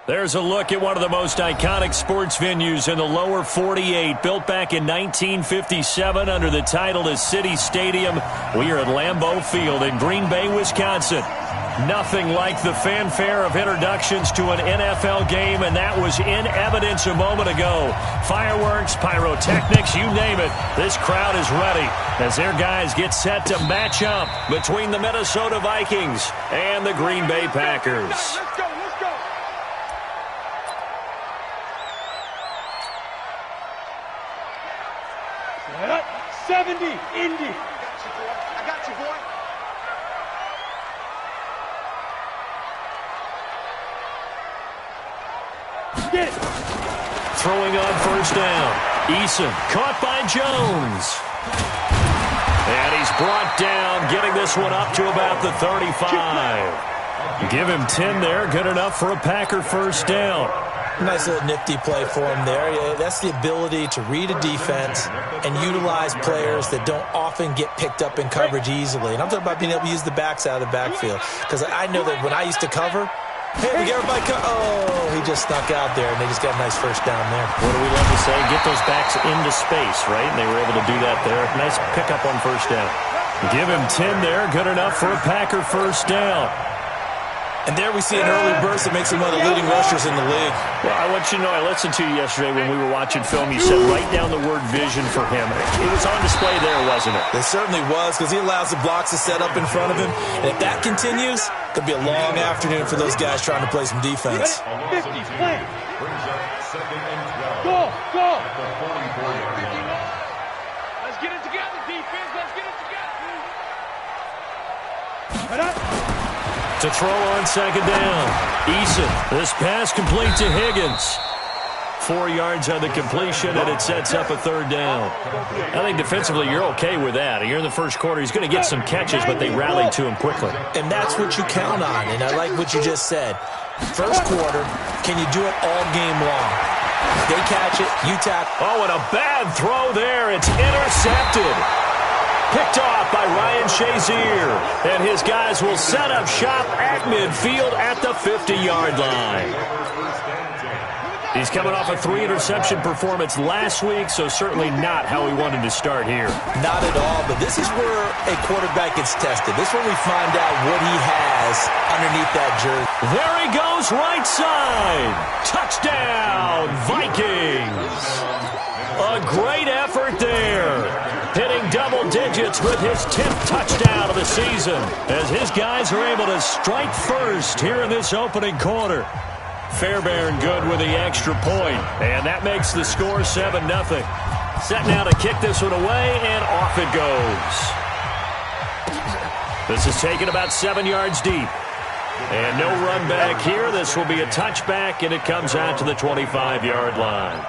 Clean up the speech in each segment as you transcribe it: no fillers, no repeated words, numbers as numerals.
There's a look at one of the most iconic sports venues in the lower 48, built back in 1957 under the title of City Stadium. We are at Lambeau Field in Green Bay, Wisconsin. Nothing like the fanfare of introductions to an NFL game, and that was in evidence a moment ago. Fireworks, pyrotechnics, you name it. This crowd is ready as their guys get set to match up between the Minnesota Vikings and the Green Bay Packers. Let's go. 70, Indy. I got you, boy. Get it. Throwing on first down. Eason caught by Jones. And he's brought down, getting this one up to about the 35. Give him 10 there. Good enough for a Packer first down. Nice little nifty play for him there. Yeah, that's the ability to read a defense and utilize players that don't often get picked up in coverage easily. And I'm talking about being able to use the backs out of the backfield. Because I know that when I used to cover, hey, we get everybody he just snuck out there, and they just got a nice first down there. What do we love to say? Get those backs into space, right? And they were able to do that there. Nice pickup on first down. Give him 10 there. Good enough for a Packer first down. And there we see an early burst that makes him one of the leading rushers in the league. Well, I want you to know, I listened to you yesterday when we were watching film. You said write down the word vision for him. It was on display there, wasn't it? It certainly was, because he allows the blocks to set up in front of him. And if that continues, it could be a long afternoon for those guys trying to play some defense. 50, play. Go. Let's get it together, defense. Let's get it together. To throw on second down. Eason. This pass complete to Higgins. 4 yards on the completion, and it sets up a third down. I think defensively you're okay with that. You're in the first quarter. He's going to get some catches, but they rallied to him quickly. And that's what you count on, and I like what you just said. First quarter, can you do it all game long? They catch it, you tap. Oh, and a bad throw there. It's intercepted. Picked off by Ryan Shazier. And his guys will set up shop at midfield at the 50-yard line. He's coming off a 3-interception performance last week, so certainly not how he wanted to start here. Not at all, but this is where a quarterback gets tested. This is where we find out what he has underneath that jersey. There he goes, right side. Touchdown, Vikings. A great effort there. Hitting double digits with his 10th touchdown of the season as his guys are able to strike first here in this opening quarter. Fairbairn good with the extra point, and that makes the score 7-0. Set now to kick this one away, and off it goes. This is taken about 7 yards deep. And no run back here. This will be a touchback, and it comes out to the 25-yard line.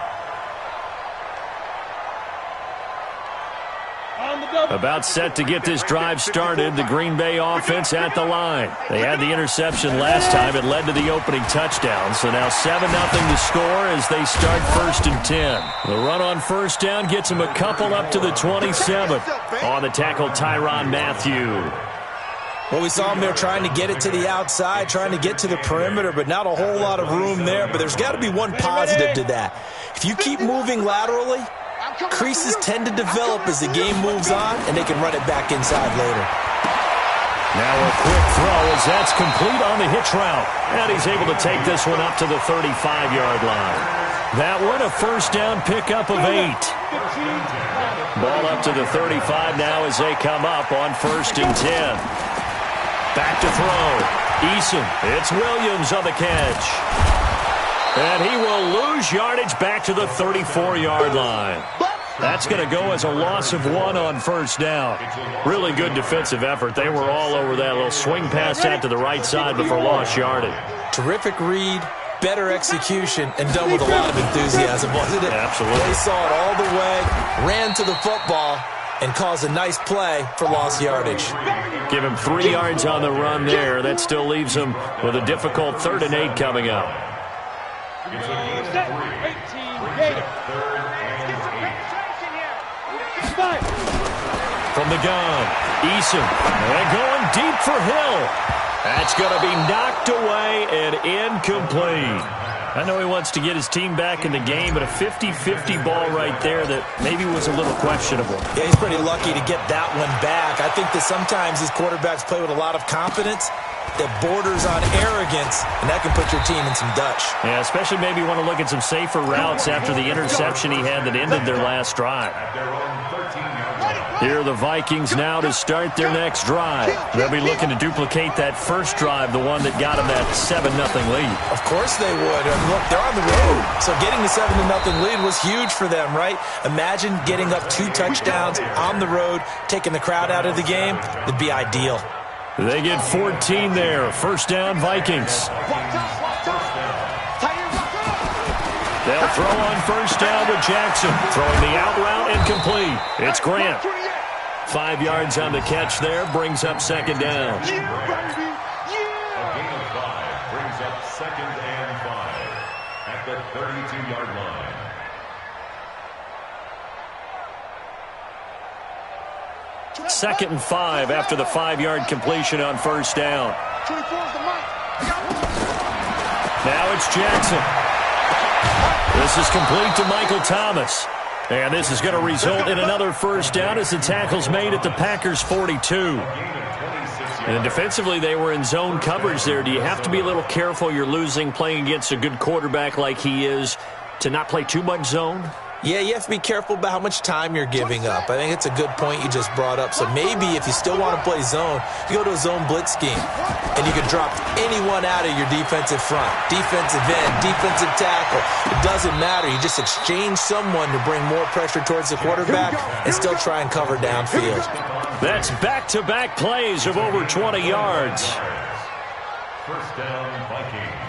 About set to get this drive started. The Green Bay offense at the line. They had the interception last time. It led to the opening touchdown. So now 7-0 to score as they start 1st and 10. The run on first down gets them a couple up to the 27. On the tackle, Tyrann Mathieu. Well, we saw him there trying to get it to the outside, trying to get to the perimeter, but not a whole lot of room there. But there's got to be one positive to that. If you keep moving laterally, creases tend to develop as the game moves on, and they can run it back inside later. Now a quick throw as that's complete on the hitch route. And he's able to take this one up to the 35-yard line. That one a first down pickup of 8. Ball up to the 35 now as they come up on 1st and 10. Back to throw. Eason. It's Williams on the catch. And he will lose yardage back to the 34-yard line. That's going to go as a loss of 1 on first down. Really good defensive effort. They were all over that little swing pass out to the right side before lost yardage. Terrific read, better execution, and done with a lot of enthusiasm, wasn't it? Absolutely. They saw it all the way, ran to the football, and caused a nice play for lost yardage. Give him 3 yards on the run there. That still leaves him with a difficult 3rd and 8 coming up. From the gun, Eason, and going deep for Hill. That's going to be knocked away and incomplete. I know he wants to get his team back in the game, but a 50-50 ball right there that maybe was a little questionable. Yeah, he's pretty lucky to get that one back. I think that sometimes these quarterbacks play with a lot of confidence that borders on arrogance, and that can put your team in some Dutch. Yeah, especially maybe want to look at some safer routes after the interception he had that ended their last drive. Here are the Vikings now to start their next drive. They'll be looking to duplicate that first drive, the one that got them that 7-0 lead. Of course they would. I mean, look, they're on the road, so getting the 7-0 lead was huge for them, right? Imagine getting up 2 touchdowns on the road, taking the crowd out of the game. It'd be ideal. They get 14 there. First down, Vikings. They'll throw on first down to Jackson. Throwing the out route and complete. It's Grant. 5 yards on the catch there. Brings up second down. A gain of 5 brings up 2nd and 5 at the 32-yard line. Second and 5 after the 5-yard completion on first down. Now it's Jackson. This is complete to Michael Thomas. And this is going to result in another first down as the tackle's made at the Packers' 42. And defensively, they were in zone coverage there. Do you have to be a little careful you're losing playing against a good quarterback like he is to not play too much zone? Yeah, you have to be careful about how much time you're giving up. I think it's a good point you just brought up. So maybe if you still want to play zone, you go to a zone blitz scheme. And you can drop anyone out of your defensive front. Defensive end, defensive tackle. It doesn't matter. You just exchange someone to bring more pressure towards the quarterback and still try and cover downfield. That's back-to-back plays of over 20 yards. First down, Vikings.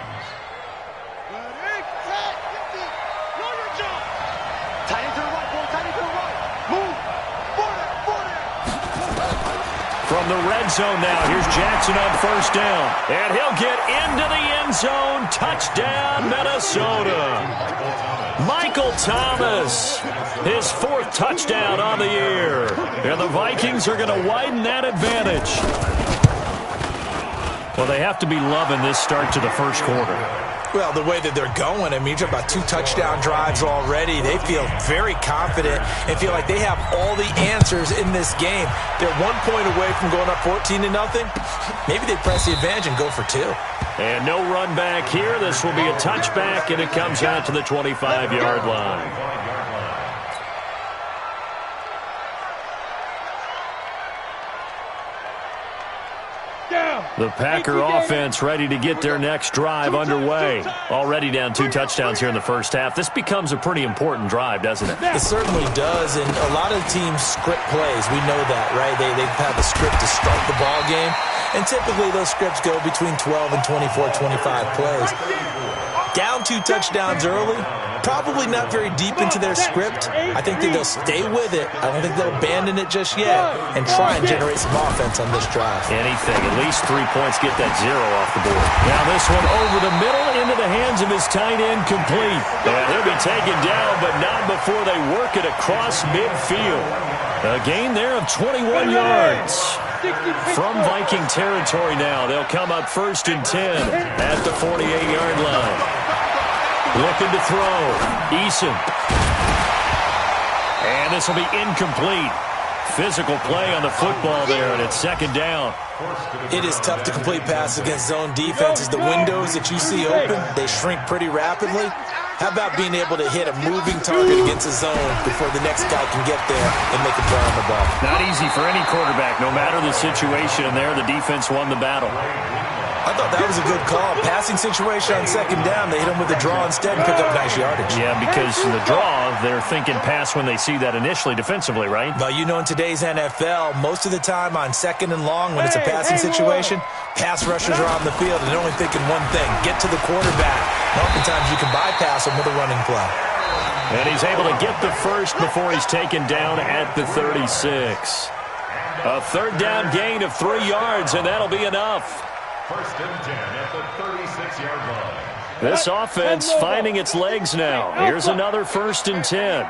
From the red zone now, here's Jackson on first down. And he'll get into the end zone. Touchdown, Minnesota. Michael Thomas, his 4th touchdown on the year. And the Vikings are going to widen that advantage. Well, they have to be loving this start to the first quarter. Well, the way that they're going, I mean, you're talking about 2 touchdown drives already. They feel very confident and feel like they have all the answers in this game. They're 1 point away from going up 14-0. Maybe they press the advantage and go for 2. And no run back here. This will be a touchback, and it comes out to the 25-yard line. The Packer offense ready to get their next drive underway. Already down 2 touchdowns here in the first half. This becomes a pretty important drive, doesn't it? It certainly does, and a lot of teams script plays. We know that, right? They have a script to start the ball game, and typically those scripts go between 12 and 24, 25 plays. Down 2 touchdowns early, probably not very deep into their script. I think that they'll stay with it. I don't think they'll abandon it just yet and try and generate some offense on this drive. Anything, at least 3 points, get that 0 off the board. Now this one over the middle into the hands of his tight end, complete. He'll be taken down, but not before they work it across midfield. A gain there of 21 yards. From Viking territory now, they'll come up 1st and 10 at the 48-yard line. Looking to throw. Eason. And this will be incomplete. Physical play on the football there, and it's 2nd down. It is tough to complete passes against zone defenses. The windows that you see open, they shrink pretty rapidly. How about being able to hit a moving target against a zone before the next guy can get there and make a play on the ball? Not easy for any quarterback, no matter the situation. And there, the defense won the battle. I thought that was a good call. Passing situation on 2nd down. They hit him with a draw instead and pick up nice yardage. Yeah, because the draw, they're thinking pass when they see that initially defensively, right? Well, you know, in today's NFL, most of the time on 2nd and long, when it's a passing situation, pass rushers are on the field and they're only thinking one thing, get to the quarterback. And oftentimes you can bypass him with a running play. And he's able to get the first before he's taken down at the 36. A 3rd down gain of 3 yards, and that'll be enough. 1st and 10 at the 36-yard line. This offense finding its legs now. Here's another 1st and 10.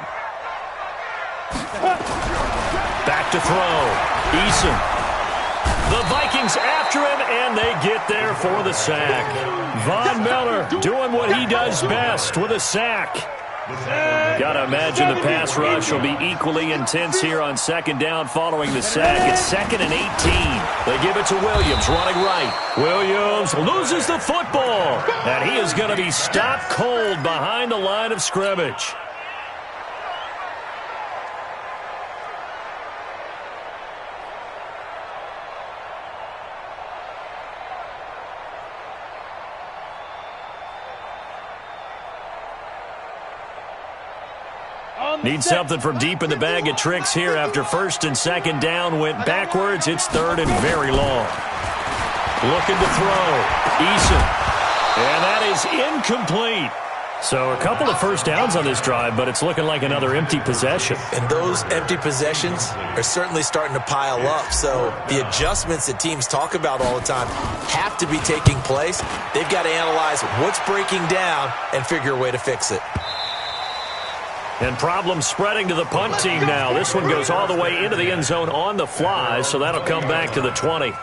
Back to throw. Eason. The Vikings after him, and they get there for the sack. Von Miller doing what he does best with a sack. Got to imagine the pass rush will be equally intense here on second down following the sack. It's 2nd and 18. They give it to Williams, running right. Williams loses the football, and he is going to be stopped cold behind the line of scrimmage. Need something from deep in the bag of tricks here after 1st and 2nd down went backwards. It's 3rd and very long. Looking to throw. Eason. And that is incomplete. So a couple of first downs on this drive, but it's looking like another empty possession. And those empty possessions are certainly starting to pile up. So the adjustments that teams talk about all the time have to be taking place. They've got to analyze what's breaking down and figure a way to fix it. And problems spreading to the punt team now. This one goes all the way into the end zone on the fly, so that'll come back to the 20.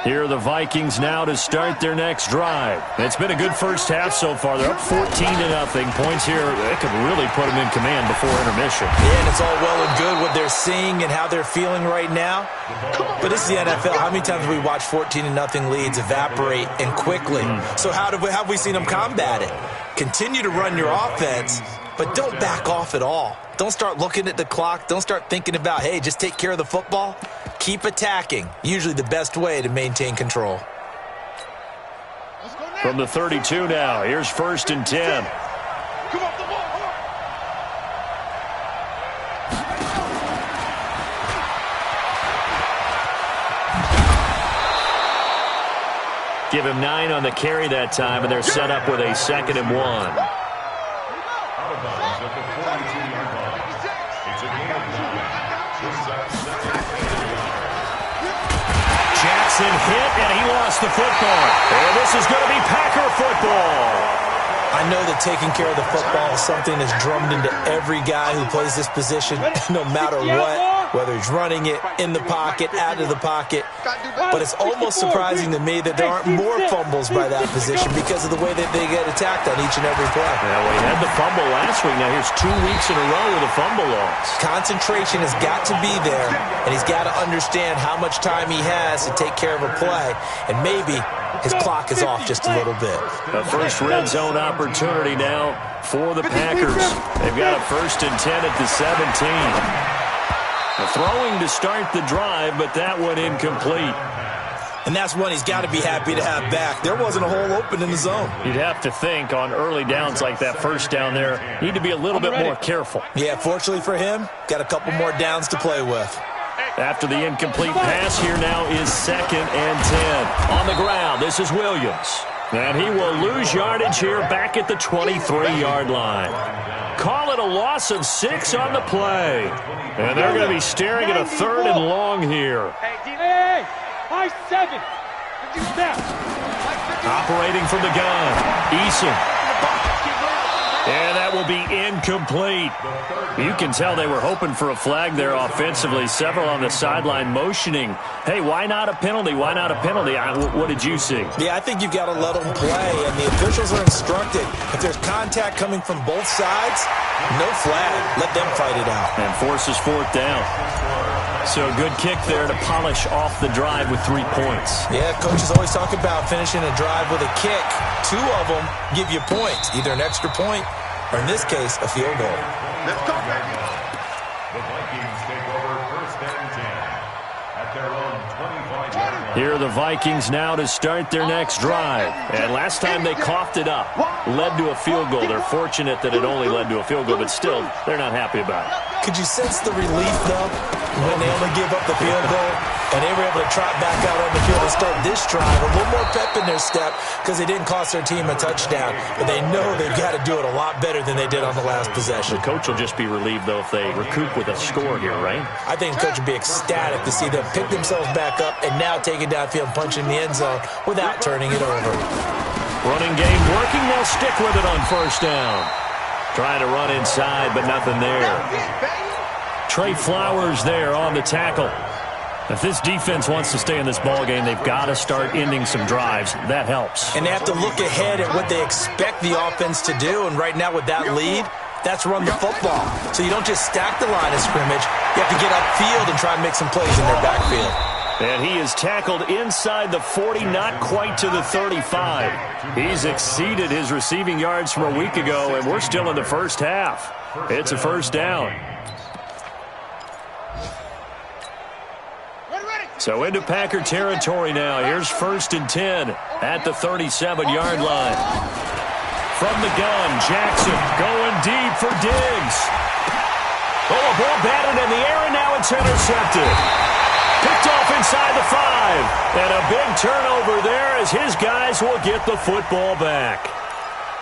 Here are the Vikings now to start their next drive. It's been a good first half so far. They're up 14-0. Points here, they could really put them in command before intermission. Yeah, and it's all well and good what they're seeing and how they're feeling right now. But this is the NFL. How many times have we watched 14-0 leads evaporate and quickly? So how have we seen them combat it? Continue to run your offense, but don't back off at all. Don't start looking at the clock. Don't start thinking about, hey, just take care of the football. Keep attacking. Usually the best way to maintain control. From the 32 now, here's 1st and 10. Come off the ball. Give him 9 on the carry that time, and they're set up with a 2nd and 1. Out of bounds at the 42-yard line. It's a gain of 9. This is our second and 10. Jackson hit, and he lost the football. And this is going to be Packer football. I know that taking care of the football is something that's drummed into every guy who plays this position, no matter what, whether he's running it, in the pocket, out of the pocket. But it's almost surprising to me that there aren't more fumbles by that position because of the way that they get attacked on each and every play. Well, he had the fumble last week. Now here's 2 weeks in a row with a fumble loss. Concentration has got to be there, and he's got to understand how much time he has to take care of a play, and maybe his clock is off just a little bit. A first red zone opportunity now for the Packers. They've got a 1st and 10 at the 17. Throwing to start the drive, but that one incomplete. And that's one he's got to be happy to have back. There wasn't a hole open in the zone. You'd have to think on early downs like that first down there, need to be a little bit more careful. Yeah, fortunately for him, got a couple more downs to play with. After the incomplete pass, here now is 2nd and 10. On the ground, this is Williams. And he will lose yardage here back at the 23-yard line. Call it a loss of 6 on the play. And they're going to be staring at a 3rd and long here. Hey, high 7. Operating from the gun, Eason. And that will be incomplete. You can tell they were hoping for a flag there offensively. Several on the sideline motioning. Hey, why not a penalty? Why not a penalty? What did you see? Yeah, I think you've got to let them play, and the officials are instructed. If there's contact coming from both sides, no flag. Let them fight it out. And forces 4th down. So a good kick there to polish off the drive with 3 points. Yeah, coaches always talk about finishing a drive with a kick. 2 of them give you points, either an extra point or, in this case, a field goal. Let's go, baby. The Vikings take over 1st and 10 at their own 25-yard line. Here are the Vikings now to start their next drive. And last time they coughed it up, led to a field goal. They're fortunate that it only led to a field goal, but still, they're not happy about it. Could you sense the relief, though, when they only give up the field goal? And they were able to trot back out on the field and start this drive. A little more pep in their step because they didn't cost their team a touchdown. But they know they've got to do it a lot better than they did on the last possession. The coach will just be relieved, though, if they recoup with a score here, right? I think the coach would be ecstatic to see them pick themselves back up and now take it downfield and punch in the end zone without turning it over. Running game working. They'll stick with it on first down. Trying to run inside, but nothing there. Trey Flowers there on the tackle. If this defense wants to stay in this ballgame, they've got to start ending some drives. That helps. And they have to look ahead at what they expect the offense to do. And right now with that lead, that's run the football. So you don't just stack the line of scrimmage. You have to get upfield and try and make some plays in their backfield. And he is tackled inside the 40, not quite to the 35. He's exceeded his receiving yards from a week ago, and we're still in the first half. It's a first down. So into Packer territory now. Here's 1st and 10 at the 37-yard line. From the gun, Jackson going deep for Diggs. Oh, a ball batted in the air, and now it's intercepted. Picked off inside the 5. And a big turnover there as his guys will get the football back.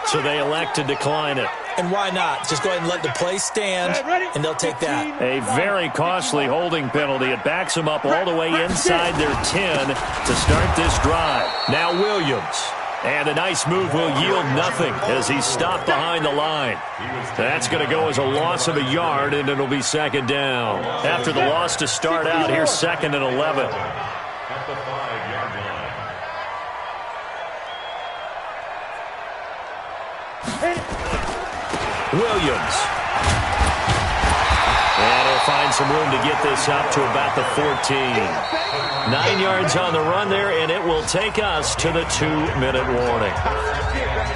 So they elect to decline it. And why not? Just go ahead and let the play stand, and they'll take that. A very costly holding penalty. It backs them up all the way inside their 10 to start this drive. Now Williams. And a nice move will yield nothing as he's stopped behind the line. That's going to go as a loss of a yard, and it'll be 2nd down. After the loss to start out, here's 2nd and 11. At the 5-yard line. Williams. And he'll find some room to get this up to about the 14. 9 yards on the run there, and it will take us to the 2-minute warning.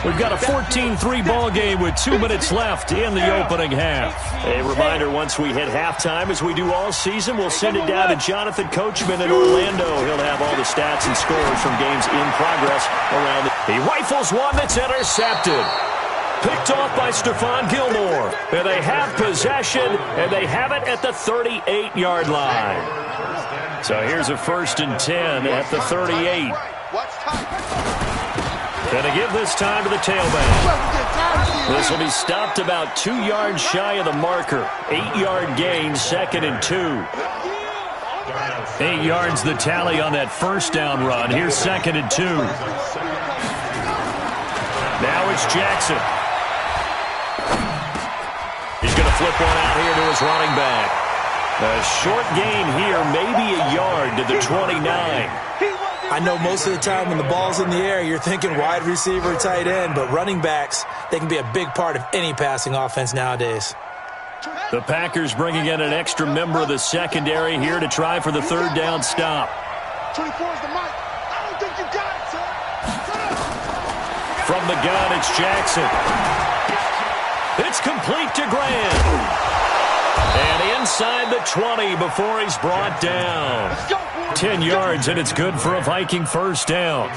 We've got a 14-3 ball game with 2 minutes left in the opening half. A reminder, once we hit halftime, as we do all season, we'll send it down to Jonathan Coachman in Orlando. He'll have all the stats and scores from games in progress around. He rifles one that's intercepted. Picked off by Stephon Gilmore. And they have possession, and they have it at the 38-yard line. So here's a 1st and 10 at the 38. Going to give this time to the tailback. This will be stopped about 2 yards shy of the marker. 8-yard gain, 2nd and 2. 8 yards the tally on that first down run. Here's 2nd and 2. Now it's Jackson. He's going to flip one out here to his running back. A short gain here, maybe a yard to the 29. I know most of the time when the ball's in the air, you're thinking wide receiver, tight end, but running backs, they can be a big part of any passing offense nowadays. The Packers bringing in an extra member of the secondary here to try for the 3rd down stop. 24 is the mic. I don't think you got it, sir. From the gun, it's Jackson. It's complete to Grant. And inside the 20 before he's brought down. 10 yards, and it's good for a Viking first down.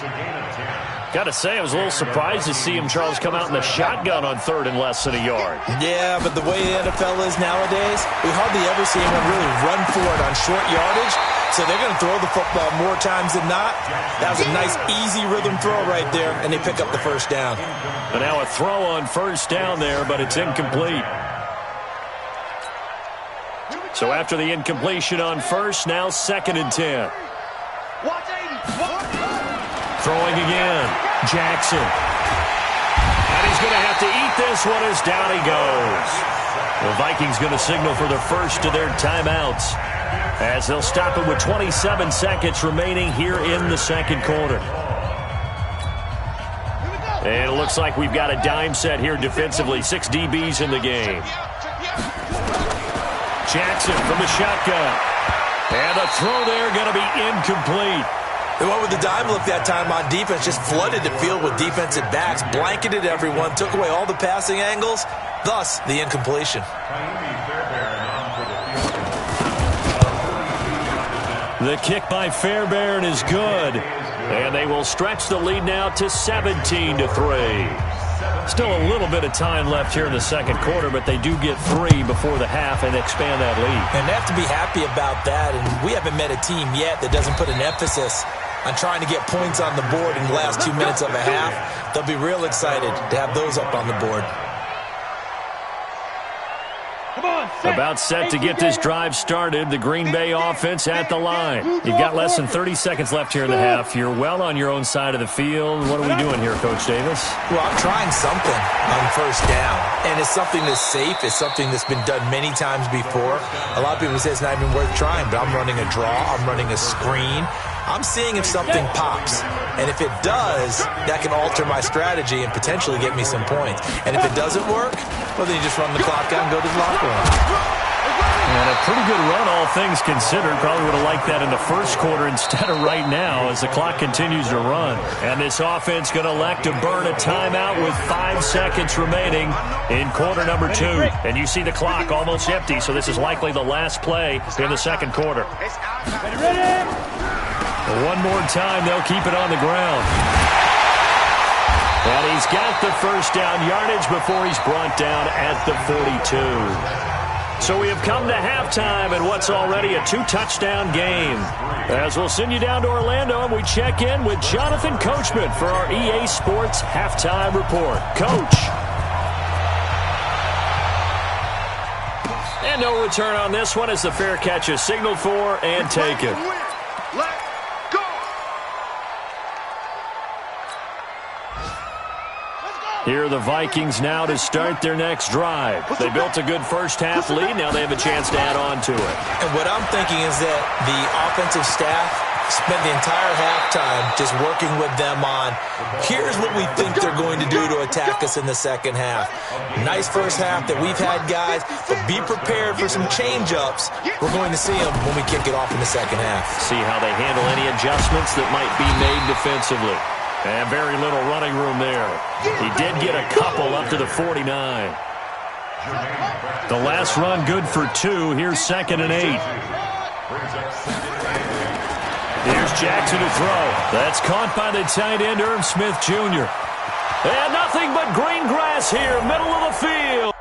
Got to say, I was a little surprised to see him, Charles, come out in the shotgun on 3rd and less than a yard. Yeah, but the way the NFL is nowadays, we hardly ever see anyone really run for it on short yardage. So they're going to throw the football more times than not. That was a nice, easy rhythm throw right there, and they pick up the first down. And now a throw on first down there, but it's incomplete. So after the incompletion on first, now 2nd and 10. Throwing again. Jackson. And he's going to have to eat this one as down he goes. The Vikings going to signal for the first of their timeouts as they'll stop it with 27 seconds remaining here in the 2nd quarter. And it looks like we've got a dime set here defensively. 6 DBs in the game. Jackson from the shotgun. And a throw there going to be incomplete. They went with the dime look that time on defense, just flooded the field with defensive backs, blanketed everyone, took away all the passing angles, thus the incompletion. The kick by Fairbairn is good. And they will stretch the lead now to 17-3. Still a little bit of time left here in the second quarter, but they do get 3 before the half and expand that lead. And they have to be happy about that, and we haven't met a team yet that doesn't put an emphasis on trying to get points on the board in the last 2 minutes of a half. They'll be real excited to have those up on the board. About set to get this drive started. The Green Bay offense at the line. You've got less than 30 seconds left here in the half. You're well on your own side of the field. What are we doing here, Coach Davis? Well, I'm trying something on first down, and it's something that's safe. It's something that's been done many times before. A lot of people say it's not even worth trying, but I'm running a draw. I'm running a screen. I'm seeing if something pops. And if it does, that can alter my strategy and potentially get me some points. And if it doesn't work, well, then you just run the clock out and go to the locker room. And a pretty good run, all things considered. Probably would have liked that in the first quarter instead of right now as the clock continues to run. And this offense going to elect to burn a timeout with 5 seconds remaining in quarter number 2. And you see the clock almost empty, so this is likely the last play in the second quarter. One more time, they'll keep it on the ground. And he's got the first down yardage before he's brought down at the 42. So we have come to halftime in what's already a 2-touchdown game. As we'll send you down to Orlando, and we check in with Jonathan Coachman for our EA Sports Halftime Report. Coach. And no return on this one as the fair catch is signaled for and taken. Here are the Vikings now to start their next drive. They built a good first-half lead. Now they have a chance to add on to it. And what I'm thinking is that the offensive staff spent the entire halftime just working with them on, here's what we think they're going to do to attack us in the second half. Nice first half that we've had, guys, but be prepared for some change-ups. We're going to see them when we kick it off in the second half. See how they handle any adjustments that might be made defensively. And very little running room there. He did get a couple up to the 49. The last run good for 2. Here's 2nd and 8. Here's Jackson to throw. That's caught by the tight end, Irv Smith Jr. And nothing but green grass here, middle of the field.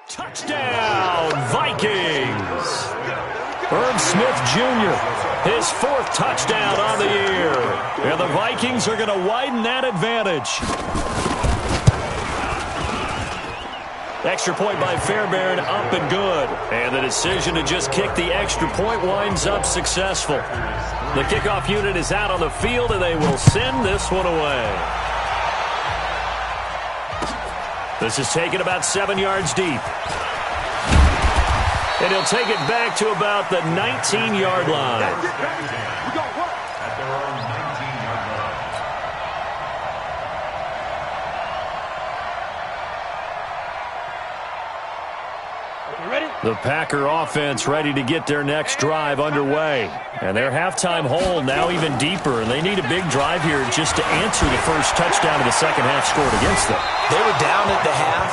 Touchdown, Vikings! Irv Smith Jr., his 4th touchdown on the year. And the Vikings are going to widen that advantage. Extra point by Fairbairn, up and good. And the decision to just kick the extra point winds up successful. The kickoff unit is out on the field, and they will send this one away. This is taken about 7 yards deep. And he'll take it back to about the 19-yard line. The Packer offense ready to get their next drive underway. And their halftime hole now even deeper. And they need a big drive here just to answer the first touchdown of the second half scored against them. They were down at the half.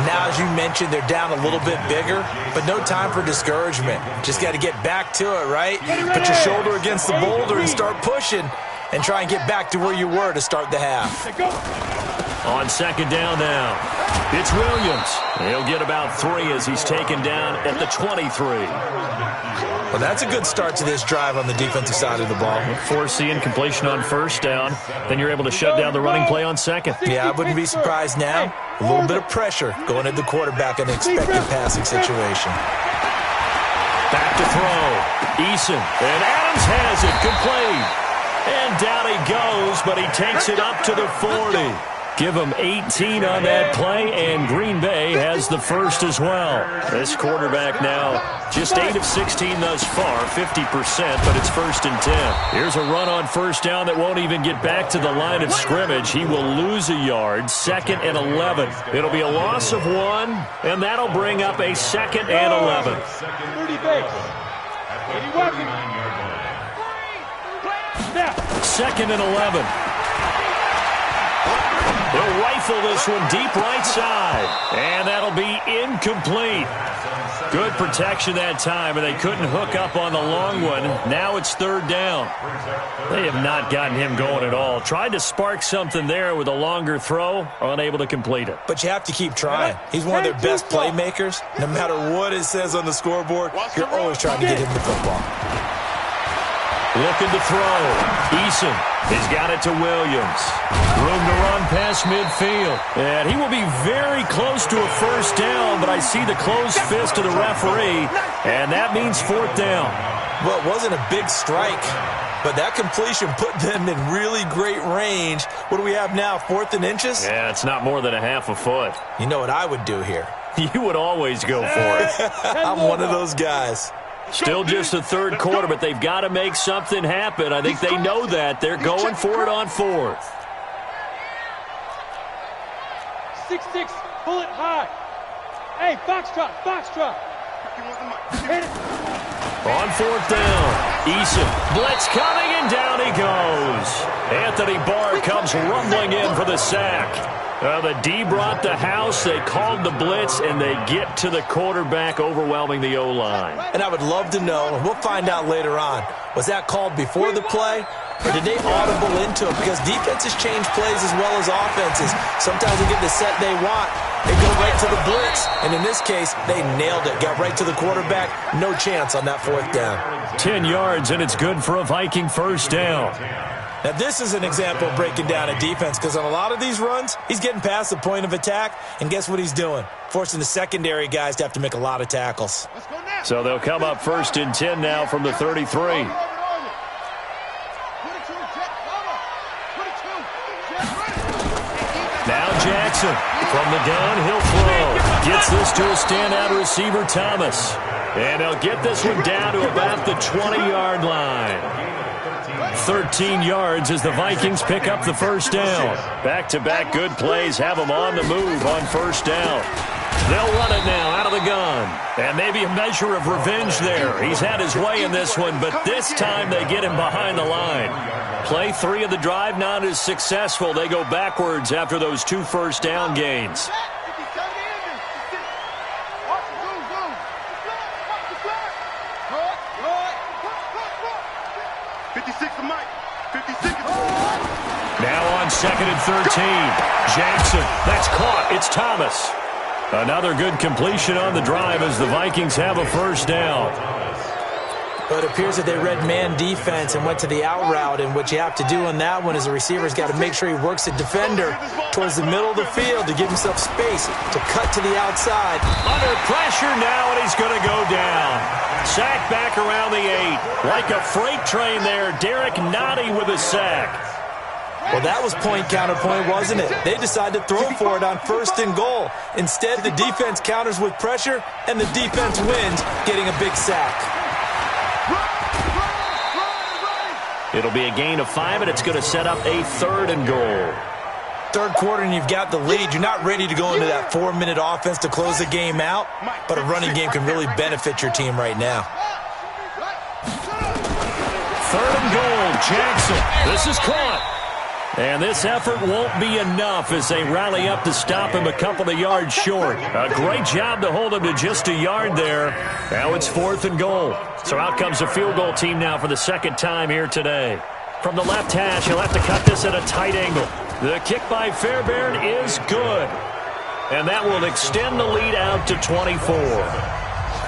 Now, as you mentioned, they're down a little bit bigger, but no time for discouragement. Just got to get back to it, right? Put your shoulder against the boulder and start pushing and try and get back to where you were to start the half. On second down now, it's Williams. He'll get about 3 as he's taken down at the 23. Well, that's a good start to this drive on the defensive side of the ball. Forcing completion on first down. Then you're able to shut down the running play on second. Yeah, I wouldn't be surprised now. A little bit of pressure going at the quarterback in an expected passing situation. Back to throw. Eason. And Adams has it. Complete. And down he goes, but he takes it up to the 40. Give them 18 on that play, and Green Bay has the first as well. This quarterback now just 8 of 16 thus far, 50%, but it's 1st and 10. Here's a run on first down that won't even get back to the line of scrimmage. He will lose a yard, 2nd and 11. It'll be a loss of 1, and that'll bring up a 2nd and 11. 30 base. 81. 2nd and 11. He'll rifle this one deep right side, and that'll be incomplete. Good protection that time, and they couldn't hook up on the long one. Now it's 3rd down. They have not gotten him going at all. Tried to spark something there with a longer throw, unable to complete it. But you have to keep trying. He's one of their best playmakers. No matter what it says on the scoreboard, you're always trying to get him the football. Looking to throw. Eason has got it to Williams. Room to run past midfield. And he will be very close to a first down, but I see the closed fist of the referee, and that means 4th down. Well, it wasn't a big strike, but that completion put them in really great range. What do we have now, 4th and inches? Yeah, it's not more than a half a foot. You know what I would do here? You would always go for it. I'm one of those guys. Still just the 3rd quarter, but they've got to make something happen. I think they know that. They're going for it on 4th. 6-6, bullet high. Hey, foxtrot, foxtrot. Hit it. On 4th down, Eason, blitz coming, and down he goes. Anthony Barr comes rumbling in for the sack. The D brought the house, they called the blitz, and they get to the quarterback, overwhelming the O-line. And I would love to know, and we'll find out later on, was that called before the play, or did they audible into it? Because defenses change plays as well as offenses. Sometimes they get the set they want, they go right to the blitz, and in this case, they nailed it, got right to the quarterback, no chance on that 4th down. 10 yards, and it's good for a Viking first down. Now, this is an example of breaking down a defense, because on a lot of these runs, he's getting past the point of attack, and guess what he's doing? Forcing the secondary guys to have to make a lot of tackles. So they'll come up 1st and 10 now from the 33. Now Jackson from the downhill throw. Gets this to a standout receiver, Thomas. And they'll get this one down to about the 20-yard line. 13 yards as the Vikings pick up the first down. Back-to-back good plays have them on the move on first down. They'll run it now out of the gun. And maybe a measure of revenge there. He's had his way in this one, but this time they get him behind the line. Play 3 of the drive not as successful. They go backwards after those 2 first down gains. Now on 2nd and 13. Jackson, that's caught. It's Thomas. Another good completion on the drive as the Vikings have a first down. But it appears that they read man defense and went to the out route, and what you have to do on that one is the receiver's got to make sure he works the defender towards the middle of the field to give himself space to cut to the outside. Under pressure now, and he's going to go down. Sack back around the 8. Like a freight train there, Derek Nottie with a sack. Well, that was point counterpoint, wasn't it? They decided to throw for it on 1st and goal. Instead, the defense counters with pressure, and the defense wins, getting a big sack. It'll be a gain of 5, and it's going to set up a 3rd and goal. 3rd quarter, and you've got the lead. You're not ready to go into that 4-minute offense to close the game out, but a running game can really benefit your team right now. 3rd and goal, Jackson. This is caught. And this effort won't be enough as they rally up to stop him a couple of yards short. A great job to hold him to just a yard there. Now it's 4th and goal. So out comes the field goal team now for the 2nd time here today. From the left hash, he'll have to cut this at a tight angle. The kick by Fairbairn is good. And that will extend the lead out to 24.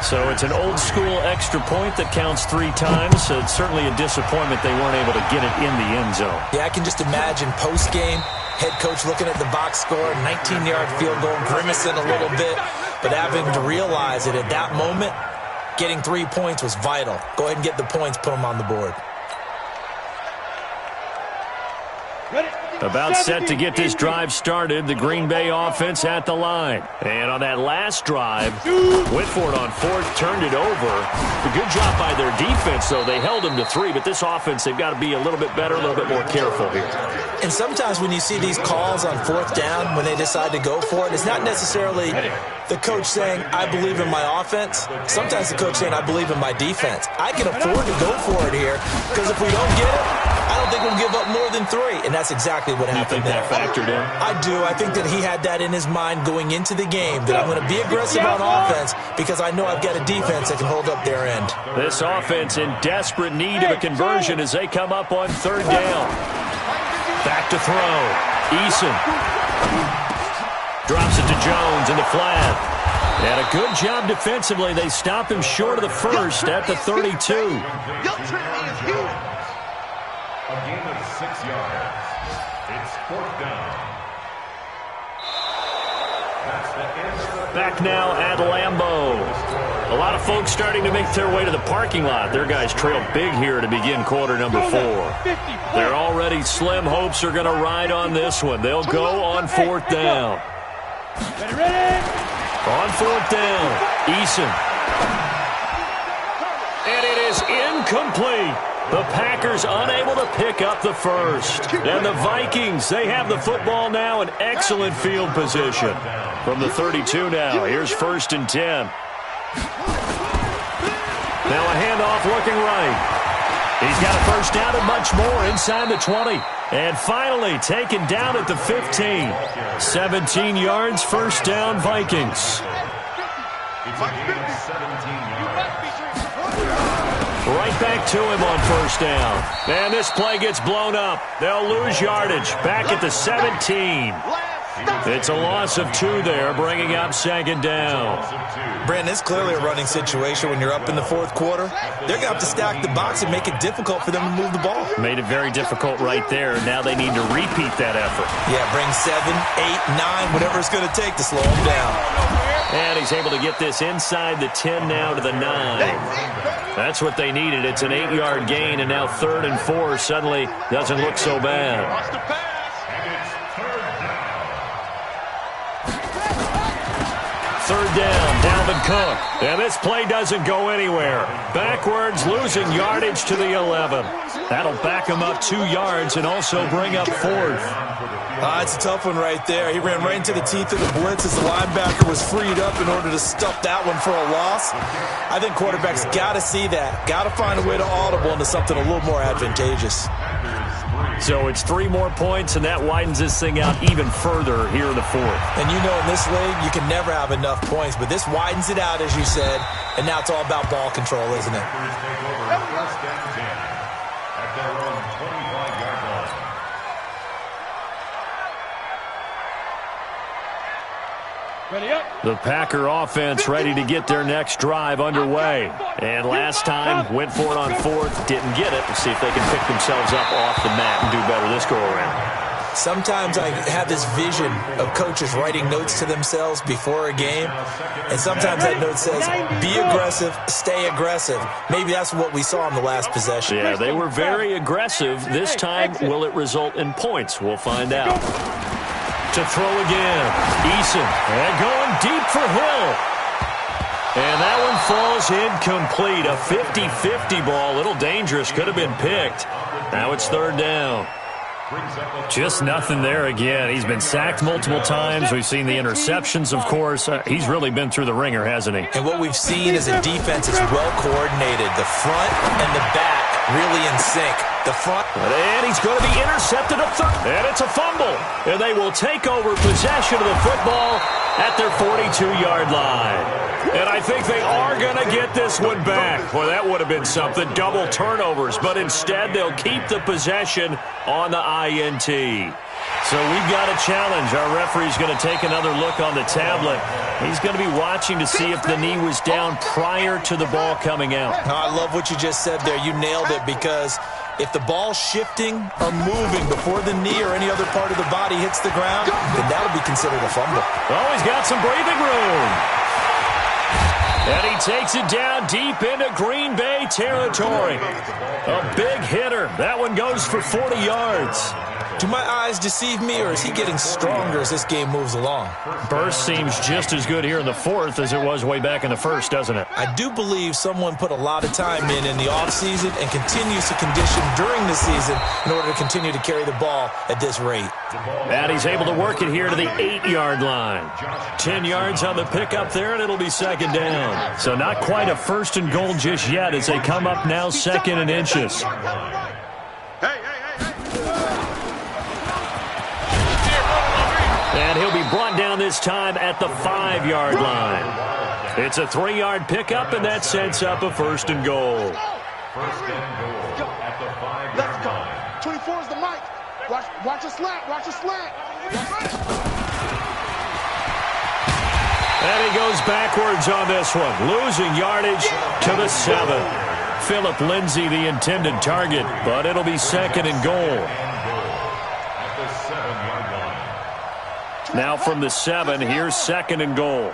So it's an old-school extra point that counts 3 times. So it's certainly a disappointment they weren't able to get it in the end zone. Yeah, I can just imagine post-game, head coach looking at the box score, 19-yard field goal, grimacing a little bit, but having to realize that at that moment, getting 3 points was vital. Go ahead and get the points, put them on the board. About set to get this drive started. The Green Bay offense at the line. And on that last drive, went for it on fourth, turned it over. A good job by their defense, though. They held them to 3, but this offense, they've got to be a little bit better, a little bit more careful here. And sometimes when you see these calls on fourth down, when they decide to go for it, it's not necessarily the coach saying, I believe in my offense. Sometimes the coach saying, I believe in my defense. I can afford to go for it here because if we don't get it, I don't think we'll give up more than 3. And that's exactly what happened there. You think that factored in? I do. I think that he had that in his mind going into the game, that I'm going to be aggressive on offense because I know I've got a defense that can hold up their end. This offense in desperate need of a conversion as they come up on third down. Back to throw. Eason drops it to Jones in the flat. And a good job defensively. They stop him short of the first at the 32. A gain of 6 yards. It's fourth down. That's the end. Back now at Lambeau. A lot of folks starting to make their way to the parking lot. Their guys trail big here to begin quarter number 4. They're already slim hopes are going to ride on this one. They'll go on fourth down. On fourth down, Eason. And it is incomplete. The Packers unable to pick up the first. And the Vikings, they have the football now in excellent field position. From the 32 now, here's 1st and 10. Now a handoff looking right. He's got a first down and much more inside the 20. And finally taken down at the 15. 17 yards, first down, Vikings. It's a gain of 17 yards. Right back to him on first down. And this play gets blown up. They'll lose yardage. Back at the 17. It's a loss of 2 there, bringing up second down. Brandon, it's clearly a running situation when you're up in the fourth quarter. They're going to have to stack the box and make it difficult for them to move the ball. Made it very difficult right there. Now they need to repeat that effort. Yeah, bring 7, 8, 9, whatever it's going to take to slow them down. And he's able to get this inside the 10 now to the 9. That's what they needed. It's an 8-yard gain, and now 3rd and 4 suddenly doesn't look so bad. Third down, Dalvin Cook. And this play doesn't go anywhere. Backwards, losing yardage to the 11. That'll back him up 2 yards and also bring up 4th. It's a tough one right there. He ran right into the teeth of the blitz as the linebacker was freed up in order to stuff that one for a loss. I think quarterbacks got to see that. Got to find a way to audible into something a little more advantageous. So it's 3 more points, and that widens this thing out even further here in the 4th. And you know in this league, you can never have enough points, but this widens it out, as you said, and now it's all about ball control, isn't it? The Packer offense ready to get their next drive underway. And last time, went for it on 4th, didn't get it. Let's see if they can pick themselves up off the mat and do better this go-around. Sometimes I have this vision of coaches writing notes to themselves before a game, and sometimes that note says, be aggressive, stay aggressive. Maybe that's what we saw in the last possession. Yeah, they were very aggressive. This time, will it result in points? We'll find out. To throw again, Eason, and going deep for Hill. And that one falls incomplete. A 50-50 ball, a little dangerous, could have been picked. Now it's 3rd down. Just nothing there again. He's been sacked multiple times. We've seen the interceptions, of course. He's really been through the ringer, hasn't he? And what we've seen is a defense that's well coordinated. The front and the back really in sync. The front. And he's going to be intercepted a third. And it's a fumble. And they will take over possession of the football at their 42-yard line. And I think they are going to get this one back. Well, that would have been something. Double turnovers. But instead, they'll keep the possession on the INT. So we've got a challenge. Our referee's going to take another look on the tablet. He's going to be watching to see if the knee was down prior to the ball coming out. I love what you just said there. You nailed it, because if the ball's shifting or moving before the knee or any other part of the body hits the ground, then that'll be considered a fumble. Oh, he's got some breathing room. And he takes it down deep into Green Bay territory. A big hitter. That one goes for 40 yards. Do my eyes deceive me, or is he getting stronger as this game moves along? Burst seems just as good here in the fourth as it was way back in the first, doesn't it? I do believe someone put a lot of time in the offseason and continues to condition during the season in order to continue to carry the ball at this rate. And he's able to work it here to the 8-yard line. 10 yards on the pickup there, and it'll be second down. So not quite a first and goal just yet as they come up now second and inches. And he'll be brought down this time at the 5-yard line. It's a 3-yard pickup, and that sets up a first and goal. First and goal at the 5-yard line. 24 is the mic. Watch a slant. Watch a slant. And he goes backwards on this one, losing yardage to the 7. Philip Lindsay, the intended target, but it'll be second and goal. At the 7-yard line. Now from the 7, here's second and goal.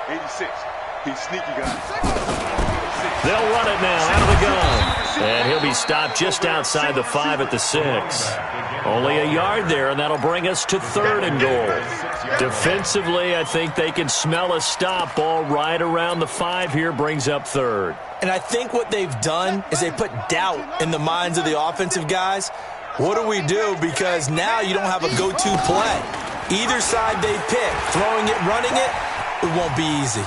86. He's sneaky, guys. They'll run it now out of the gun. And he'll be stopped just outside the 5 at the 6. Only a yard there, and that'll bring us to third and goal. Defensively, I think they can smell a stop. Ball right around the 5 here brings up third. And I think what they've done is they put doubt in the minds of the offensive guys. What do we do? Because now you don't have a go-to play. Either side they pick, throwing it, running it, it won't be easy.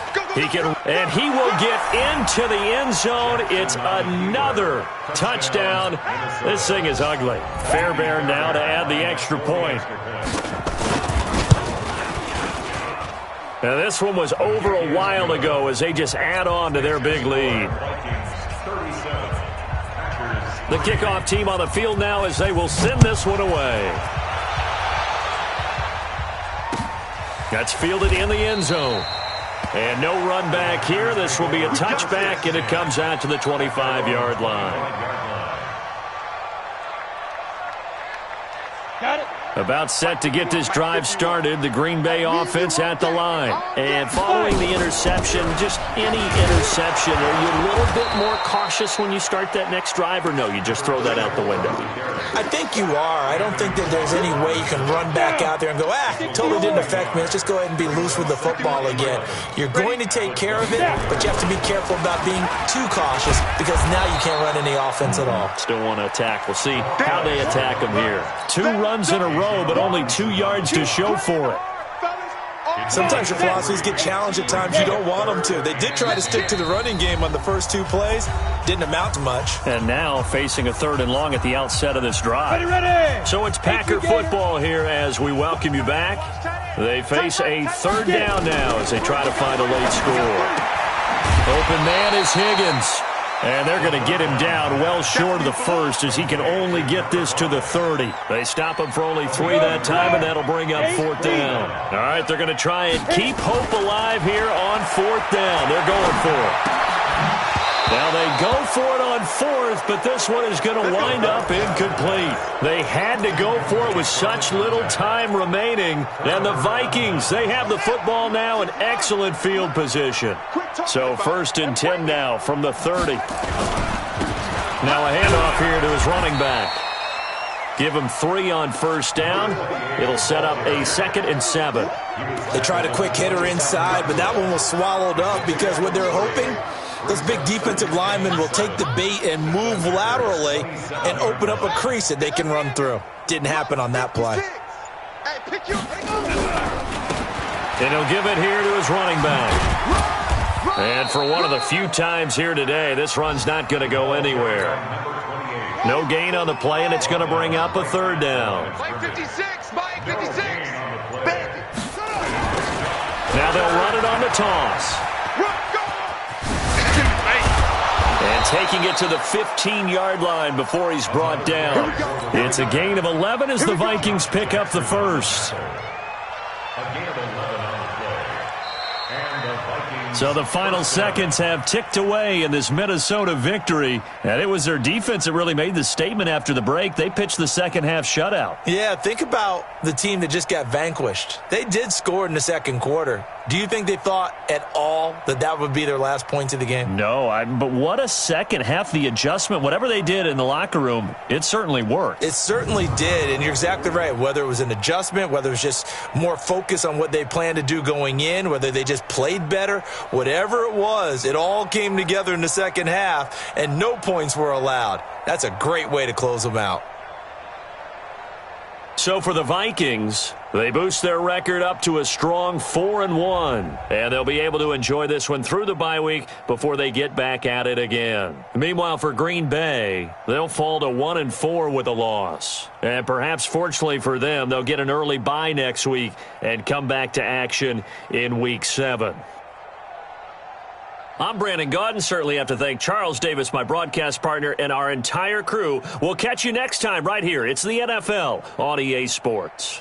And he will get into the end zone. It's another touchdown. This thing is ugly. Fairbairn now to add the extra point. Now this one was over a while ago as they just add on to their big lead. The kickoff team on the field now as they will send this one away. That's fielded in the end zone. And no run back here. This will be a touchback, and it comes out to the 25-yard line. Got it. About set to get this drive started, the Green Bay offense at the line. And following the interception, just any interception, are you a little bit more cautious when you start that next drive, or no, you just throw that out the window? I think you are. I don't think that there's any way you can run back out there and go, totally didn't affect me. Let's just go ahead and be loose with the football again. You're going to take care of it, but you have to be careful about being too cautious because now you can't run any offense at all. Still want to attack. We'll see how they attack them here. 2 runs in a row, but only 2 yards to show for it. Sometimes your philosophies get challenged at times you don't want them to. They did try to stick to the running game on the first 2 plays. Didn't amount to much. And now facing a 3rd and long at the outset of this drive. So it's Packer football here as we welcome you back. They face a 3rd down now as they try to find a late score. Open man is Higgins. And they're going to get him down well short of the 1st as he can only get this to the 30. They stop him for only 3 that time, and that'll bring up 4th down. All right, they're going to try and keep hope alive here on 4th down. They're going for it. Now they go for it on 4th, but this one is going to wind up incomplete. They had to go for it with such little time remaining. And the Vikings, they have the football now in excellent field position. So 1st and 10 now from the 30. Now a handoff here to his running back. Give him 3 on 1st down. It'll set up a 2nd and 7. They tried a quick hitter inside, but that one was swallowed up because what they're hoping, those big defensive linemen will take the bait and move laterally and open up a crease that they can run through. Didn't happen on that play. And he'll give it here to his running back. And for one of the few times here today, this run's not going to go anywhere. No gain on the play, and it's going to bring up a 3rd down. Mike 56, Mike 56. Now they'll run it on the toss. And taking it to the 15-yard line before he's brought down. It's a gain of 11 as the Vikings pick up the 1st. So the final seconds have ticked away in this Minnesota victory. And it was their defense that really made the statement after the break. They pitched the second-half shutout. Yeah, think about the team that just got vanquished. They did score in the 2nd quarter. Do you think they thought at all that that would be their last points of the game? No, but what a second half. The adjustment, whatever they did in the locker room, it certainly worked. It certainly did, and you're exactly right. Whether it was an adjustment, whether it was just more focus on what they planned to do going in, whether they just played better, whatever it was, it all came together in the second half, and no points were allowed. That's a great way to close them out. So for the Vikings, they boost their record up to a strong 4-1, and they'll be able to enjoy this one through the bye week before they get back at it again. Meanwhile, for Green Bay, they'll fall to 1-4 with a loss. And perhaps fortunately for them, they'll get an early bye next week and come back to action in Week 7. I'm Brandon Gaudin. Certainly have to thank Charles Davis, my broadcast partner, and our entire crew. We'll catch you next time right here. It's the NFL on EA Sports.